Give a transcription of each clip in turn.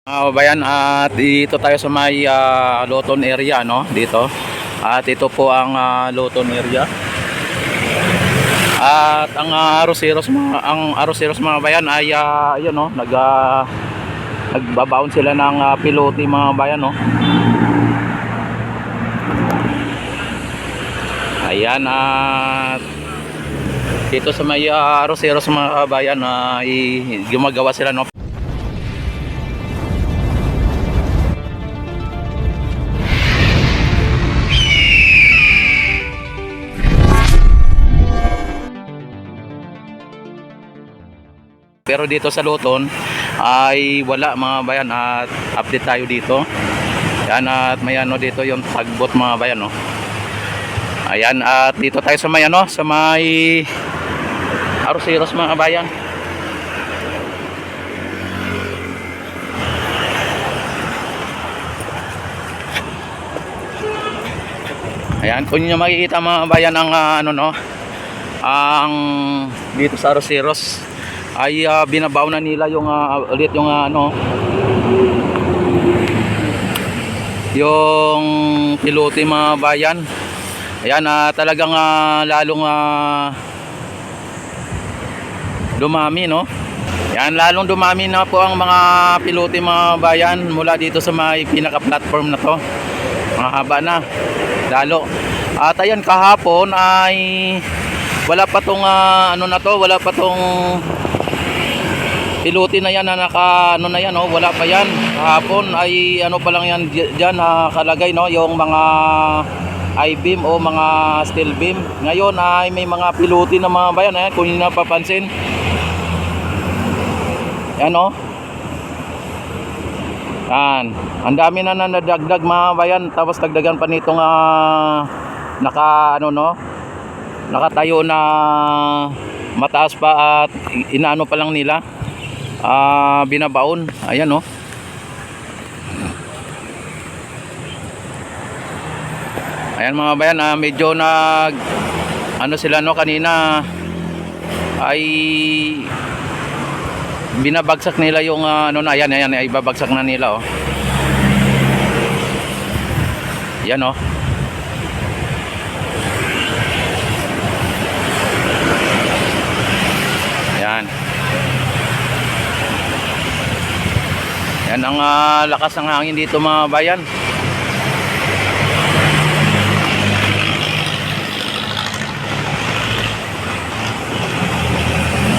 Kabayan, at dito tayo sa may Loton area, no? Dito. At ito po ang Loton area. At ang Aroseros mga bayan ay ayun, no, nagbabaon sila ng pilote mga bayan, no. Ayan, at dito sa may Aroseros mga bayan ay gumagawa sila, no. Pero dito sa Loton ay wala mga bayan, at update tayo dito. Yan, at may ano dito yung tagbot mga bayan, no. Ayan, at dito tayo sa may ano, sa may Aroseros mga bayan. Ayan, kung niyo makikita mga bayan ang ano, no, ang dito sa Aroseros ay binabaw na nila yung ulit yung ano, yung pilote mga bayan. Ayan, talagang lalong dumami, no. Yan, lalong dumami na po ang mga pilote mga bayan mula dito sa may pinaka platform na to. Mahaba na lalo. At ayan, kahapon ay wala pa tong ano na to, wala pa tong pilote na yan na naka ano na yan, no, wala pa yan. Kahapon ay ano pa lang yan diyan nakalagay, no, yung mga I-beam o mga steel beam. Ngayon ay may mga pilote na mga bayan, kung niyo napapansin. Yan, no. Yan, ang dami na nadagdag mga bayan, tapos dagdagan pa nitong naka ano, no, nakatayo na mataas pa, at inaano pa lang nila, binabaon. Ayan, no. Ayan mga bayan, medyo nag ano sila, no, kanina ay binabagsak nila yung ano na, ayan, ay babagsak na nila, oh. Yan, oh. Yan. Yan ang lakas ng hangin dito mga bayan.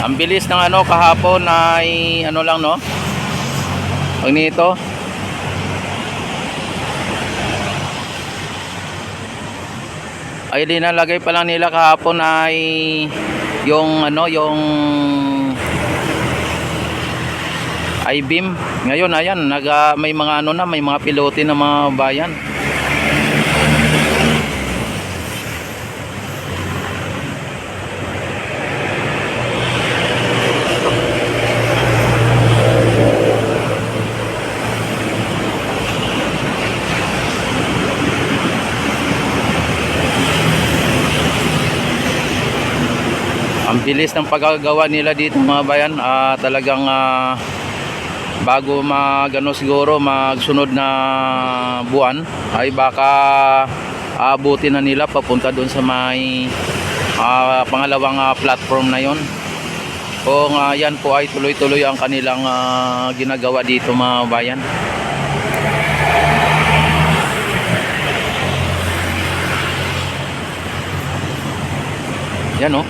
Ang bilis ng ano kahapon ay ano lang, no. Pag nito ay linalagay pa lang nila kahapon ay yung ano, yung I-beam. Ngayon ayan, may mga ano na, may mga pilote na mga bayan. Ang bilis ng paggagawa nila dito mga bayan, talagang bago magano siguro magsunod na buwan ay baka aabutin na nila papunta doon sa may pangalawang platform na yon. Kung yan po ay tuloy-tuloy ang kanilang ginagawa dito mga bayan. Yan, oh.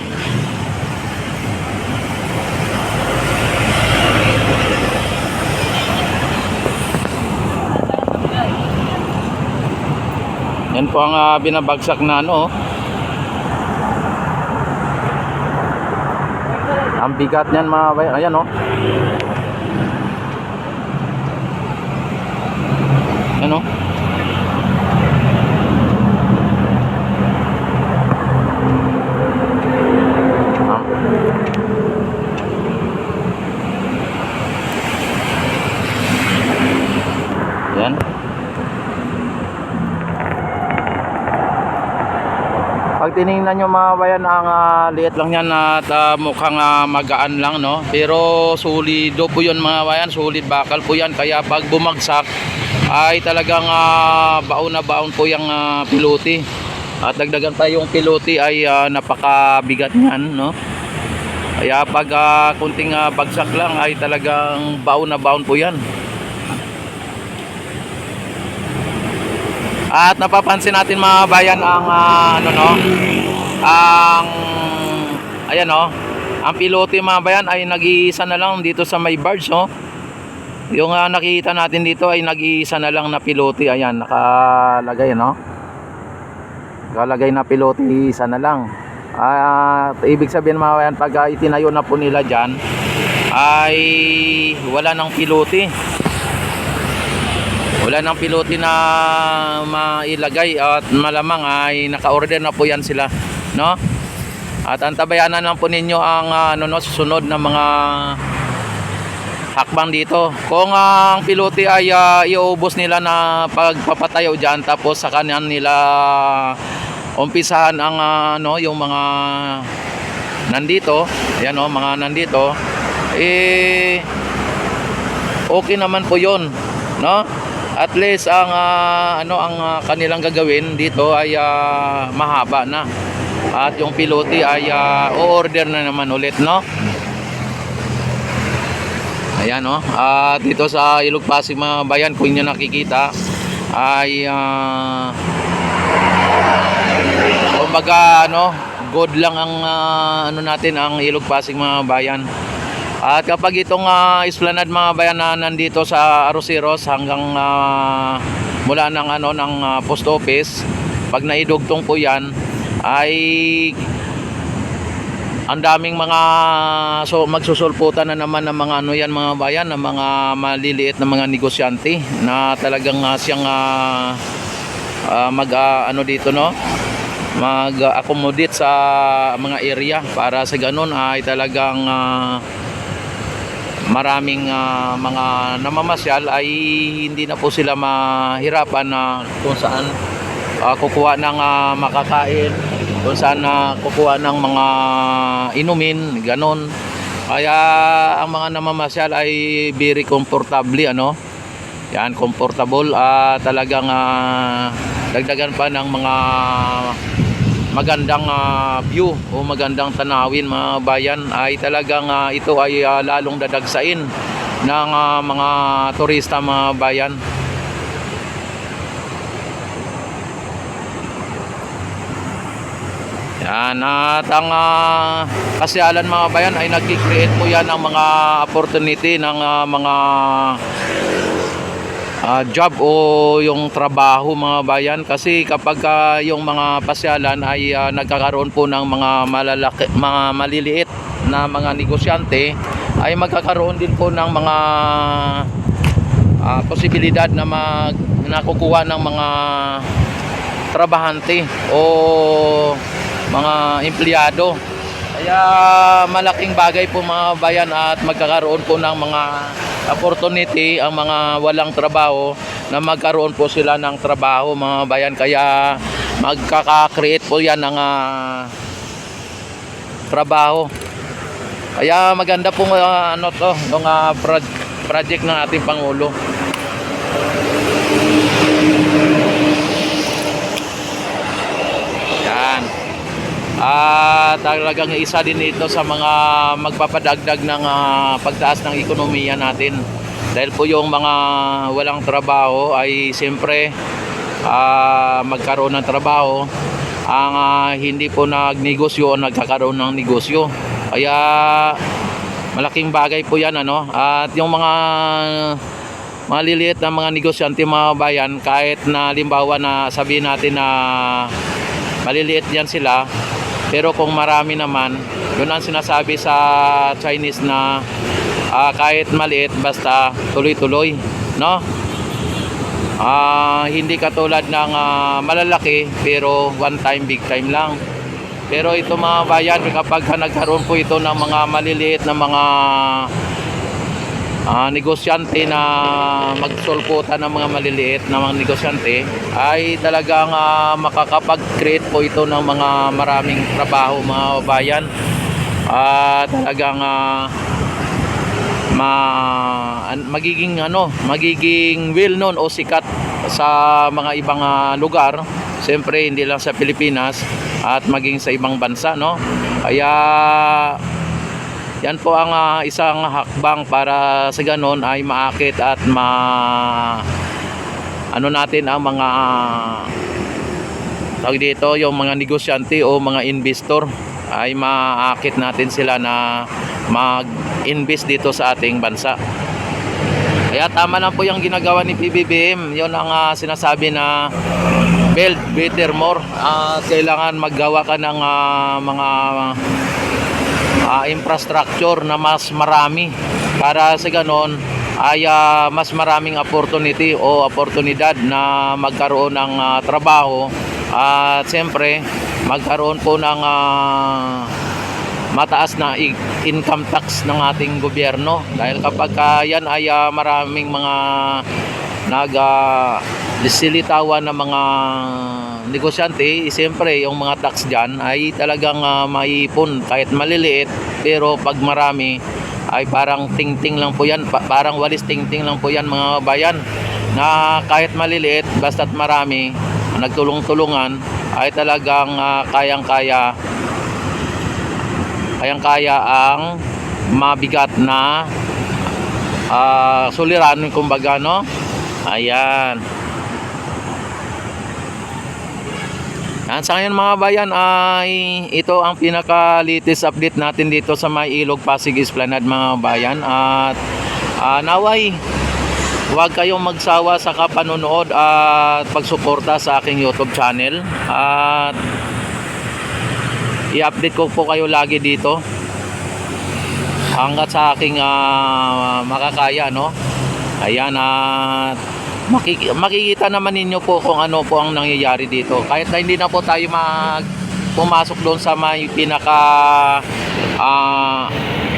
Yan po ang binabagsak na ano, oh. Ang bigat niyan mga bayan. Ayan, oh. Ayan, oh. Yan. Pag tiningnan nyo mga bayan, ang liit lang yan at mukhang magaan lang, no? Pero solido po yun mga bayan, solid bakal po yan. Kaya pag bumagsak ay talagang baon na baon po yung pilote. At dagdagan pa yung pilote ay napakabigat niyan, no? Kaya pag kunting bagsak lang ay talagang baon na baon po yan. At napapansin natin mga bayan ang ang ayan ang pilote mga bayan ay nag-iisa na lang dito sa may barge, no? Yung nakikita natin dito ay nag-iisa na lang na pilote. Ayan, nakalagay, no? Nakalagay na pilote, isa na lang. At ibig sabihin mga bayan, pag itinayo na po nila dyan ay wala nang pilote. Wala nang pilote na mailagay at malamang ay naka-order na po yan sila, no? At antabayanan lang po ninyo ang susunod na mga hakbang dito. Kung ang pilote ay iubos nila na pagpapatayo dyan, tapos sa kanyan nila umpisahan ang yung mga nandito, ayan mga nandito, okay naman po 'yon, no? At least ang ang kanilang gagawin dito ay mahaba na. At yung pilote ay o-order na naman ulit, no? Ayan, no? Dito sa Ilog Pasig mga bayan, kung inyo nakikita ay kumbaga good lang ang natin ang Ilog Pasig mga bayan. At kapag itong esplanade mga bayan na nandito sa Arroceros hanggang mula ng ng post office, pag naidugtong po yan ay ang daming mga magsusulputan na naman ng mga yan mga bayan, ng mga maliliit na mga negosyante na talagang siyang dito, no? Mag-accommodate sa mga area para sa ganun ay talagang maraming mga namamasyal ay hindi na po sila mahirapan na kung saan kukuha ng makakain, kung saan kukuha ng mga inumin, ganon. Kaya ang mga namamasyal ay very comfortable, yan, comfortable, talagang dagdagan pa ng mga magandang view o magandang tanawin mga bayan, ay talagang ito ay lalong dadagsain ng mga turista mga bayan. Yan, at ang kasyalan mga bayan ay nagki-create po yan ng mga opportunity ng mga job o yung trabaho mga bayan, kasi kapag yung mga pasyalan ay nagkakaroon po ng mga maliliit na mga negosyante, ay magkakaroon din po ng mga posibilidad na nakukuha ng mga trabahante o mga empleyado. Kaya malaking bagay po mga bayan, at magkakaroon po ng mga opportunity ang mga walang trabaho na magkaroon po sila ng trabaho mga bayan. Kaya magkaka-create po yan ng trabaho. Kaya maganda po yung project ng ating Pangulo. Yan. Talagang isa din ito sa mga magpapadagdag ng pagtaas ng ekonomiya natin. Dahil po yung mga walang trabaho ay siyempre magkaroon ng trabaho. Ang hindi po nagnegosyo o nagkakaroon ng negosyo. Kaya malaking bagay po yan, At yung mga maliliit na mga negosyante mga bayan, kahit na limbawa na sabihin natin na maliliit yan sila, pero kung marami naman, yun ang sinasabi sa Chinese na kahit maliit basta tuloy-tuloy, no? Hindi katulad ng malalaki pero one time big time lang. Pero ito mga bayan, kapag nagkaroon po ito ng mga maliliit na mga negosyante na magsulputan ng mga maliliit na mga negosyante, ay talagang makakapag-create po ito ng mga maraming trabaho mga bayan. Talagang magiging well known o sikat sa mga ibang lugar, siyempre hindi lang sa Pilipinas at maging sa ibang bansa, no? Kaya yan po ang isang hakbang para sa ganon ay maakit at natin ang mga tawag dito, yung mga negosyante o mga investor, ay maakit natin sila na mag-invest dito sa ating bansa. Kaya tama lang po yung ginagawa ni PBBM. Yun ang sinasabi na build better more. Kailangan maggawa ka ng mga infrastructure na mas marami para sa ganon ay mas maraming opportunity o oportunidad na magkaroon ng trabaho, at siyempre magkaroon po ng mataas na income tax ng ating gobyerno, dahil kapag yan ay maraming mga silitawan na mga negosyante, siyempre yung mga tax dyan ay talagang maipon kahit maliliit, pero pag marami ay parang tingting lang po yan, parang walis tingting lang po yan mga bayan, na kahit maliliit basta't marami nagtulong-tulungan ay talagang kayang-kaya ang mabigat na suliranin, kumbaga, no? Ayan. Sa ngayon mga bayan ay ito ang pinaka-latest update natin dito sa May Ilog Pasig Esplanade mga bayan. At naway huwag kayong magsawa sa kapanonood at pagsuporta sa aking YouTube channel, at i-update ko po kayo lagi dito hanggat sa aking makakaya, no? Ayan, at makikita naman ninyo po kung ano po ang nangyayari dito. Kahit na hindi na po tayo pumasok doon sa may pinaka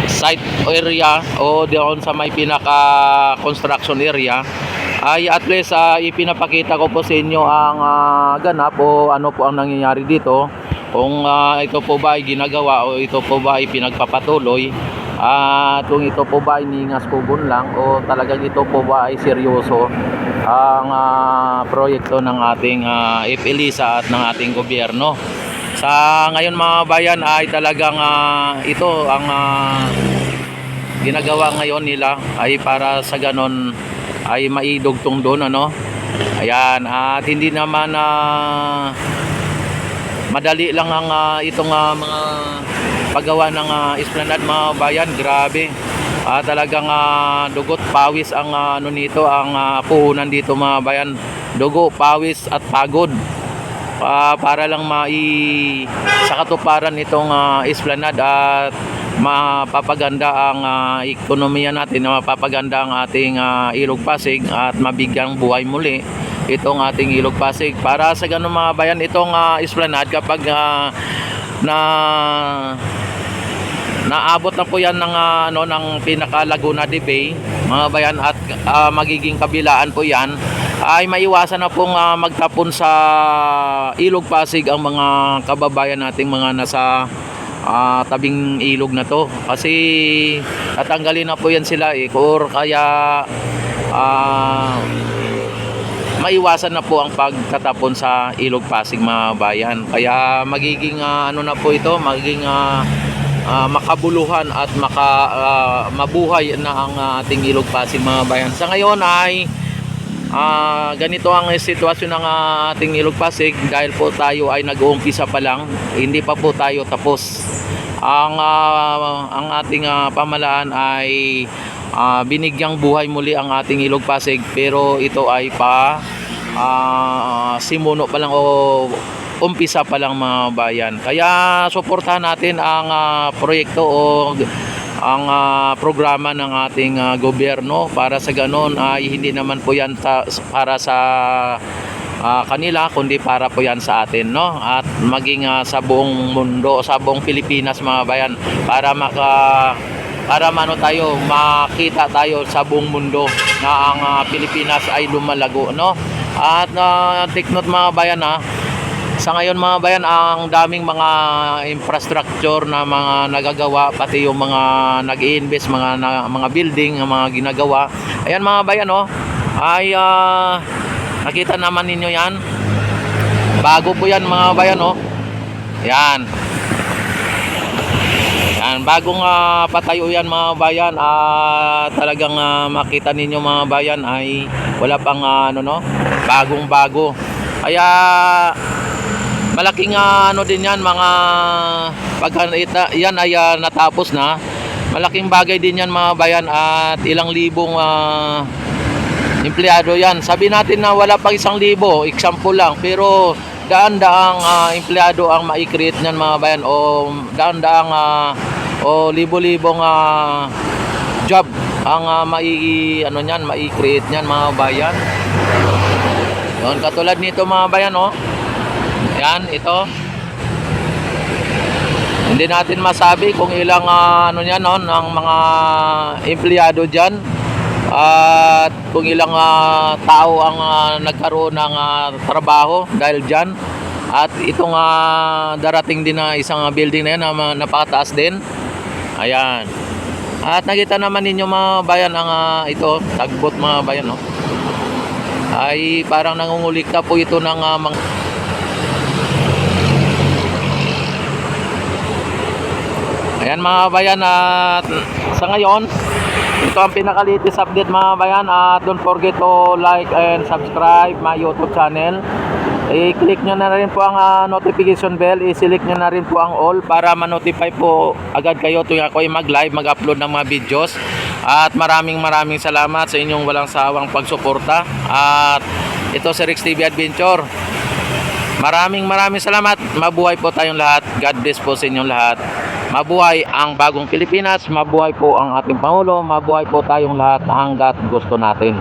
site area o doon sa may pinaka construction area, ay at least ipinapakita ko po sa inyo ang ganap o ano po ang nangyayari dito, kung ito po ba ay ginagawa o ito po ba ay pinagpapatuloy, at kung ito po ba ay ningas kubon lang o talagang ito po ba ay seryoso ang proyekto ng ating FELISA at ng ating gobyerno. Sa ngayon mga bayan ay talagang ito ang ginagawa ngayon nila ay para sa ganon ay maidugtong doon, ano? Ayan, at hindi naman madali lang ang itong mga paggawa ng esplanade mga bayan. Grabe, talagang dugot pawis ang nito, ang puhunan dito mga bayan. Dugo, pawis at pagod para lang sa katuparan itong esplanade at mapapaganda ang ekonomiya natin, mapapaganda ang ating Ilog Pasig at mabigyang buhay muli itong ating Ilog Pasig. Para sa ganun mga bayan, itong esplanade kapag naabot na po yan ng pinaka Laguna de Bay mga bayan, at magiging kabilaan po yan, ay maiwasan na pong magtapon sa Ilog Pasig ang mga kababayan nating mga nasa tabing ilog na to, kasi tatanggalin na po yan sila or kaya maiwasan na po ang pagtatapon sa Ilog Pasig mga bayan. Kaya magiging na po ito, magiging makabuluhan at mabuhay na ang ating Ilog Pasig mga bayan. Sa ngayon ay ganito ang sitwasyon ng ating Ilog Pasig, dahil po tayo ay nag-uumpisa pa lang, hindi pa po tayo tapos. Ang ating pamalaan ay binigyang buhay muli ang ating Ilog Pasig, pero ito ay simuno pa lang o umpisa pa lang mga bayan. Kaya suportahan natin ang proyekto o ang programa ng ating gobyerno, para sa ganon ay hindi naman po yan para sa kanila, kundi para po yan sa atin, no? At maging sa buong mundo, sa buong Pilipinas mga bayan, para para makita tayo sa buong mundo na ang Pilipinas ay lumalago, no? At take note mga bayan, sa ngayon mga bayan, ang daming mga infrastructure na mga nagagawa, pati yung mga nag-i-invest, mga building, mga ginagawa. Ayan mga bayan, ay nakita naman ninyo yan. Bago po yan mga bayan, yan. Yan, bagong patayo yan mga bayan. Talagang makita ninyo mga bayan ay wala pang bagong bago. Kaya malaking din yan mga pagka yan ay natapos na. Malaking bagay din yan mga bayan at ilang libong empleyado yan. Sabi natin na wala pang 1,000, example lang, pero daan-daang empleyado ang mai-create niyan mga bayan, o daan-daang o libo-libong job ang mai-create niyan mga bayan. Yon, katulad nito mga bayan, yan, ito. Hindi natin masabi kung ilang ng mga empleyado diyan at kung ilang tao ang nagkaroon ng trabaho dahil diyan. At itong darating din na isang building na yan na napakataas din. Ayan. At nakita naman ninyo mga bayan ang ito, tagbot mga bayan, ay parang nangungulikta po ito ng mga ayan mga bayan. At sa ngayon, ito ang pinaka-latest update mga bayan. At don't forget to like and subscribe my YouTube channel. I-click nyo na rin po ang notification bell. I-select nyo na rin po ang all para ma-notify po agad kayo tuwing ako ay mag-live, mag-upload ng mga videos. At maraming salamat sa inyong walang sawang pagsuporta. At ito si Rex TV Adventure. Maraming salamat. Mabuhay po tayong lahat. God bless po sa inyong lahat. Mabuhay ang bagong Pilipinas, mabuhay po ang ating Pangulo, mabuhay po tayong lahat hanggat gusto natin.